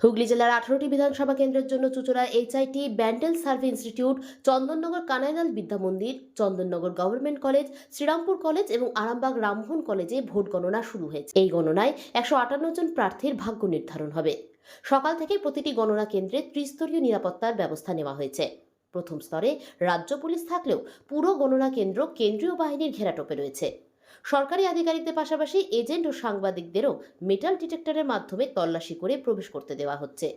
হুগলি জেলার 18টি বিধানসভা কেন্দ্রের জন্য চুঁচুড়া HIT Bandel survey institute, Chandannagar Kanailal Vidya Mandir, Chandannagar government college, Serampore college এবং আরামবাগ রামমোহন কলেজে ভোট গণনা শুরু হয়েছে। এই গণনায় 158 জন প্রার্থীর ভাগ্য নির্ধারণ হবে। সকাল থেকে প্রতিটি গণনা কেন্দ্রে ত্রিস্তরীয় নিরাপত্তার ব্যবস্থা নেওয়া হয়েছে। প্রথম স্তরে রাজ্য পুলিশ থাকলেও পুরো গণনা কেন্দ্র কেন্দ্রীয় বাহিনীর ঘেরাটোপে রয়েছে। সরকারি আধিকারিকদের পাশাপাশি এজেন্ট ও সাংবাদিকদেরও মেটাল ডিটেক্টরের মাধ্যমে তল্লাশি করে প্রবেশ করতে দেওয়া হচ্ছে।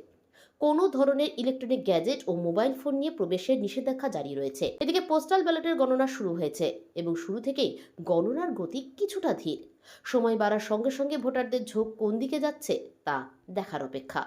কোনো ধরনের ইলেকট্রনিক গ্যাজেট ও মোবাইল ফোন নিয়ে প্রবেশের নিষেধাজ্ঞা জারি রয়েছে। এদিকে পোস্টাল ব্যালটের গণনা শুরু হয়েছে এবং শুরু থেকেই গণনার গতি কিছুটা ধীর। সময় বাড়ার সঙ্গে সঙ্গে ভোটারদের ঝোঁক কোন দিকে যাচ্ছে তা দেখার অপেক্ষা।